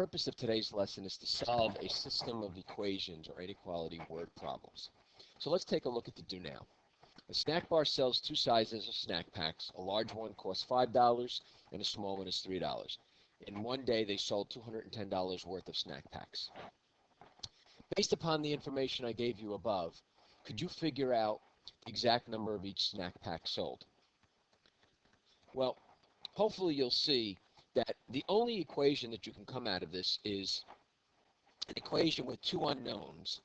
purpose of today's lesson is to solve a system of equations or inequality word problems. So let's take a look at the do now. A snack bar sells two sizes of snack packs. A large one costs $5 and a small one is $3. In one day, they sold $210 worth of snack packs. Based upon the information I gave you above, could you figure out the exact number of each snack pack sold? Well, hopefully you'll see that the only equation that you can come out of this is an equation with two unknowns,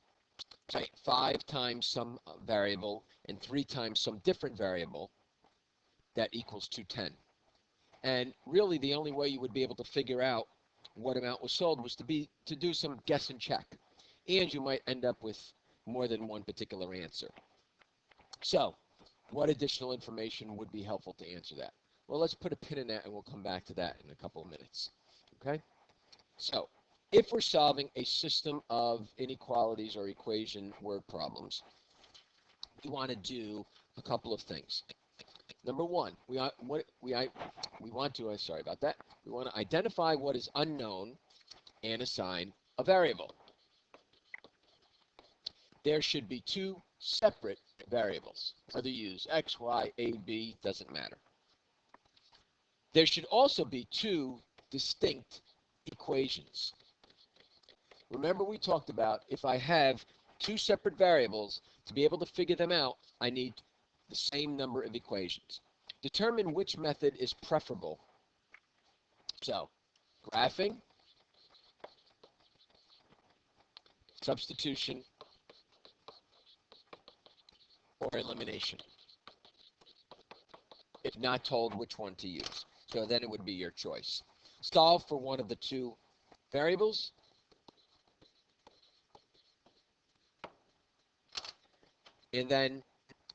say 5 times some variable and 3 times some different variable, that equals 210. And really the only way you would be able to figure out what amount was sold was to do some guess and check. And you might end up with more than one particular answer. So, what additional information would be helpful to answer that? Well, let's put a pin in that and we'll come back to that in a couple of minutes. Okay? So, if we're solving a system of inequalities or equation word problems, we want to do a couple of things. Number one, we want to identify what is unknown and assign a variable. There should be two separate variables. Whether you use X, Y, A, B, doesn't matter. There should also be two distinct equations. Remember we talked about if I have two separate variables, to be able to figure them out, I need the same number of equations. Determine which method is preferable. So, graphing, substitution, or elimination, if not told which one to use. So then it would be your choice. Solve for one of the two variables, and then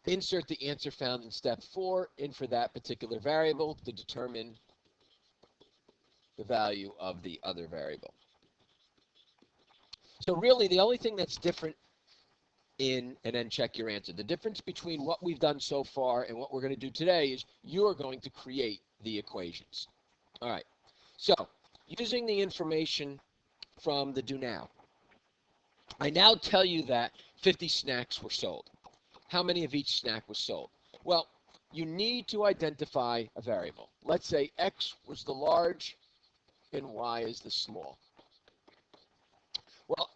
insert the answer found in step 4 in for that particular variable to determine the value of the other variable. So really the only thing that's different and then check your answer. The difference between what we've done so far and what we're going to do today is you're going to create the equations. All right. So using the information from the do now, I now tell you that 50 snacks were sold. How many of each snack was sold? Well, you need to identify a variable. Let's say X was the large and Y is the small. Well,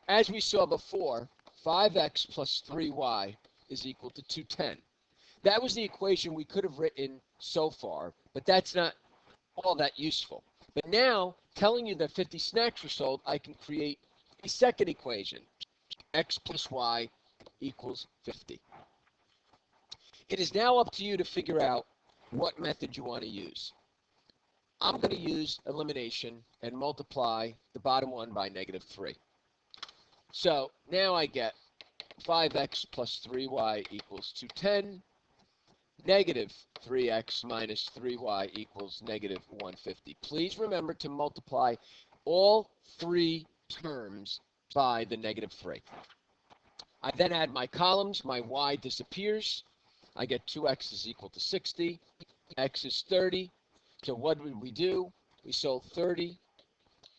as we saw before, 5x plus 3y is equal to 210. That was the equation we could have written so far, but that's not all that useful. But now, telling you that 50 snacks were sold, I can create a second equation. X plus y equals 50. It is now up to you to figure out what method you want to use. I'm going to use elimination and multiply the bottom one by -3. So now I get 5x plus 3y equals 210. Negative 3x minus 3y equals -150. Please remember to multiply all three terms by the -3. I then add my columns. My y disappears. I get 2x is equal to 60. X is 30. So what did we do? We sold 30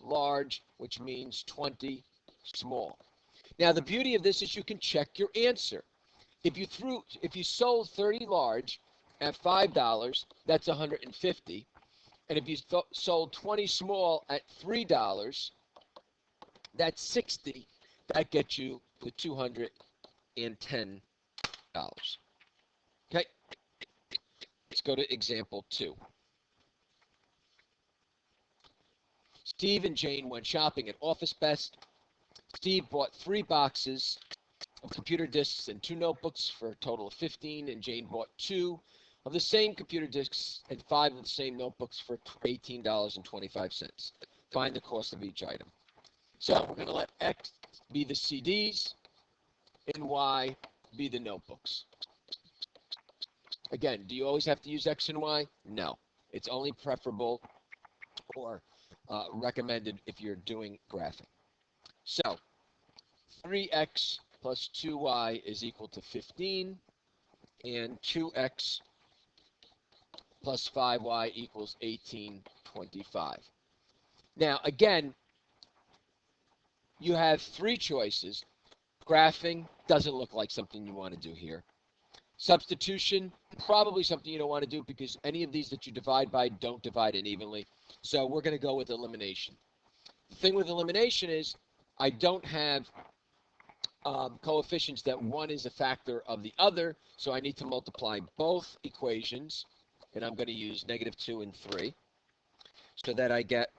large, which means 20 small. Now the beauty of this is you can check your answer. If you sold 30 large at $5, that's 150. And if you sold 20 small at $3, that's 60. That gets you the $210. Okay. Let's go to example 2. Steve and Jane went shopping at Office Best. Steve bought 3 boxes of computer disks and 2 notebooks for a total of 15, and Jane bought 2 of the same computer disks and 5 of the same notebooks for $18.25. Find the cost of each item. So we're going to let X be the CDs and Y be the notebooks. Again, do you always have to use X and Y? No. It's only preferable or recommended if you're doing graphing. So 3x plus 2y is equal to 15, and 2x plus 5y equals 1825. Now, again, you have three choices. Graphing doesn't look like something you want to do here. Substitution, probably something you don't want to do because any of these that you divide by don't divide in evenly. So we're going to go with elimination. The thing with elimination is I don't have coefficients that one is a factor of the other, so I need to multiply both equations, and I'm going to use -2 and 3, so that I get,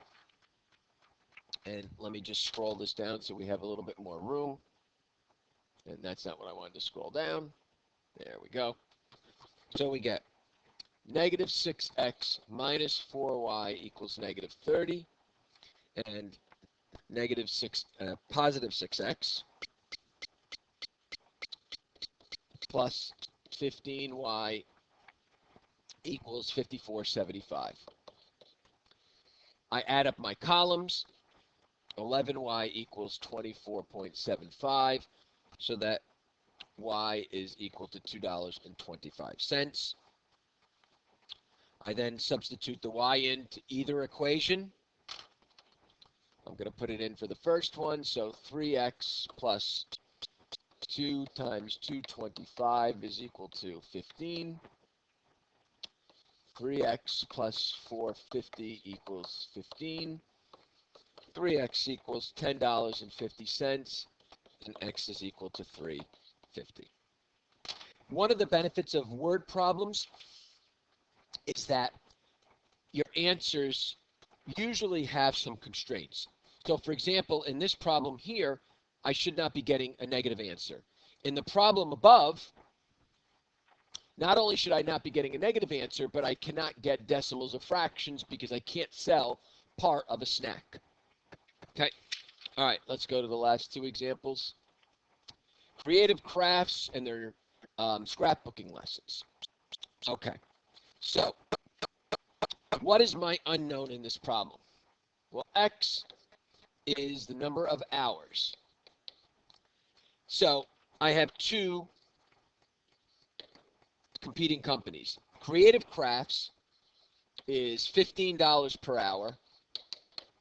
and let me just scroll this down so we have a little bit more room, and that's not what I wanted to scroll down. There we go. So we get -6x minus 4y equals -30, and positive 6x plus 15y equals 5475. I add up my columns. 11y equals 24.75, so that y is equal to $2.25. I then substitute the y into either equation. I'm going to put it in for the first one, so 3x plus 2 times 225 is equal to 15. 3x plus 450 equals 15. 3x equals $10.50, and x is equal to 350. One of the benefits of word problems is that your answers usually have some constraints. So, for example, in this problem here, I should not be getting a negative answer. In the problem above, not only should I not be getting a negative answer, but I cannot get decimals or fractions because I can't sell part of a snack. Okay, all right, let's go to the last two examples. Creative crafts and their scrapbooking lessons. Okay, so what is my unknown in this problem? Well, x is the number of hours. So I have two competing companies. Creative crafts is $15 per hour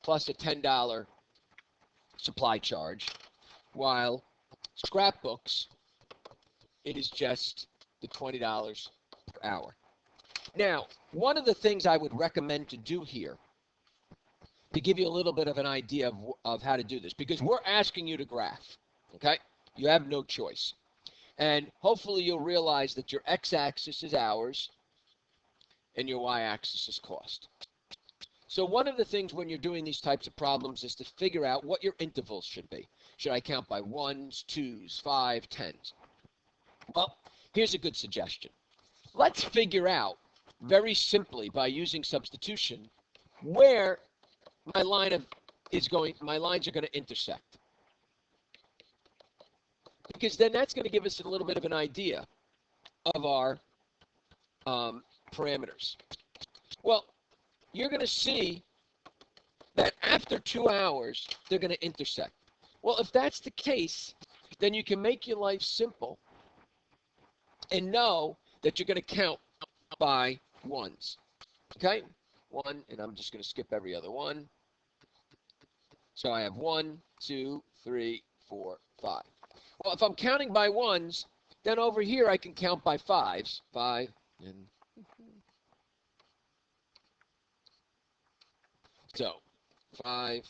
plus a $10 supply charge, while scrapbooks, it is just the $20 per hour. Now, one of the things I would recommend to do here, to give you a little bit of an idea of how to do this, because we're asking you to graph, okay? You have no choice. And hopefully you'll realize that your x-axis is hours and your y-axis is cost. So one of the things when you're doing these types of problems is to figure out what your intervals should be. Should I count by 1s, 2s, 5, 10s? Well, here's a good suggestion. Let's figure out very simply by using substitution where my lines are going to intersect. Because then that's going to give us a little bit of an idea of our parameters. Well, you're going to see that after 2 hours, they're going to intersect. Well, if that's the case, then you can make your life simple and know that you're going to count by ones. Okay? 1, and I'm just going to skip every other one. So I have 1, 2, 3, 4, 5. Well, if I'm counting by ones, then over here I can count by 5s. 5 and so 5,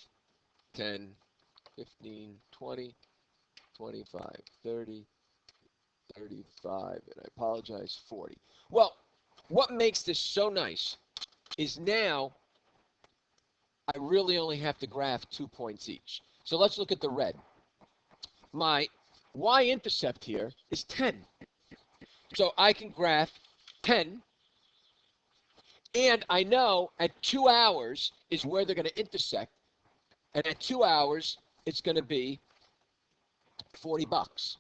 10, 15, 20, 25, 30, 35, and I apologize, 40. Well, what makes this so nice is now I really only have to graph 2 points each. So let's look at the red. My y-intercept here is 10. So I can graph 10, and I know at 2 hours is where they're going to intersect, and at 2 hours it's going to be $40,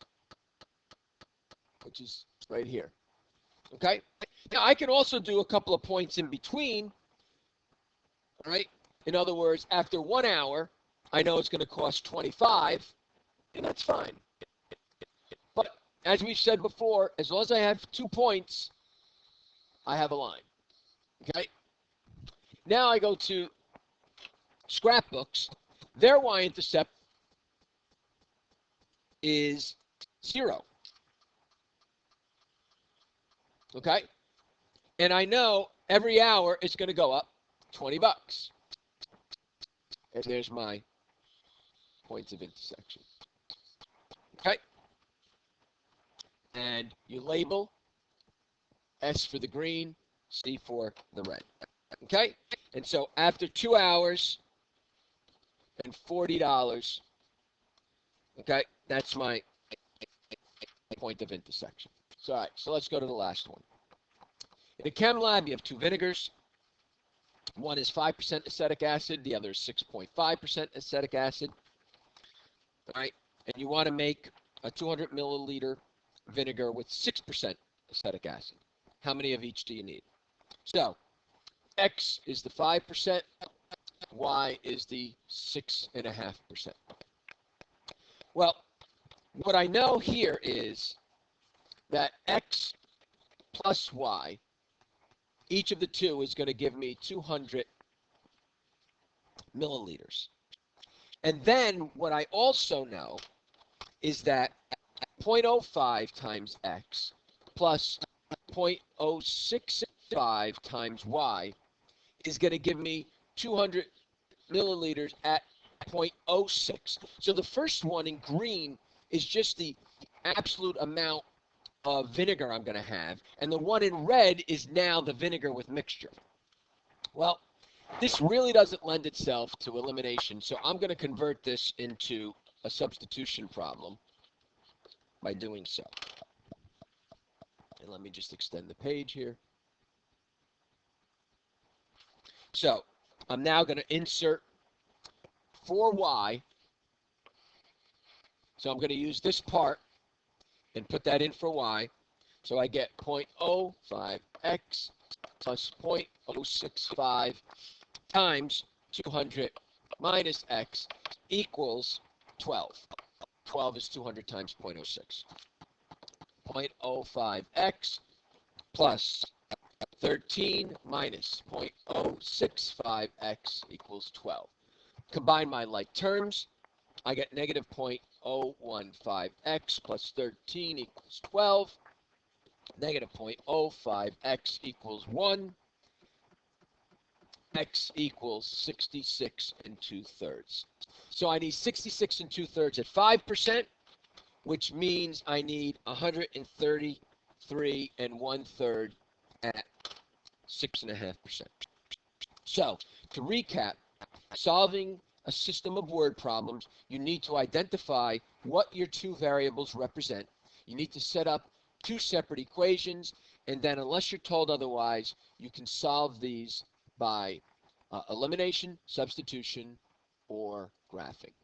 which is right here. Okay? Now I can also do a couple of points in between. All right? In other words, after 1 hour, I know it's going to cost 25, and that's fine. But as we've said before, as long as I have 2 points, I have a line. Okay? Now I go to scrapbooks, their y-intercept is 0. Okay? And I know every hour it's going to go up 20 bucks. And there's my points of intersection. Okay? And you label S for the green, C for the red. Okay? And so after 2 hours and $40, okay, that's my point of intersection. So, all right, so let's go to the last one. In a chem lab, you have 2 vinegars. One is 5% acetic acid, the other is 6.5% acetic acid. All right, and you want to make a 200 milliliter vinegar with 6% acetic acid. How many of each do you need? So, X is the 5%, Y is the 6.5%. Well, what I know here is that X plus Y, each of the two is going to give me 200 milliliters. And then what I also know is that 0.05 times X plus 0.065 times Y is going to give me 200 milliliters at 0.06. So the first one in green is just the absolute amount of vinegar I'm going to have. And the one in red is now the vinegar with mixture. Well, this really doesn't lend itself to elimination. So I'm going to convert this into a substitution problem by doing so. And let me just extend the page here. So I'm now going to insert 4y. So I'm going to use this part and put that in for y. So I get 0.05x plus 0.065 times 200 minus x equals 12. 12 is 200 times 0.06. 0.05x plus 13 minus 0.065x equals 12. Combine my like terms. I get negative 0.015x plus 13 equals 12. Negative 0.05x equals 1. X equals 66 2/3. So I need 66 2/3 at 5%, which means I need 133 1/3 at 6.5%. So to recap, solving a system of word problems, you need to identify what your two variables represent. You need to set up two separate equations, and then unless you're told otherwise, you can solve these by elimination, substitution, or graphing.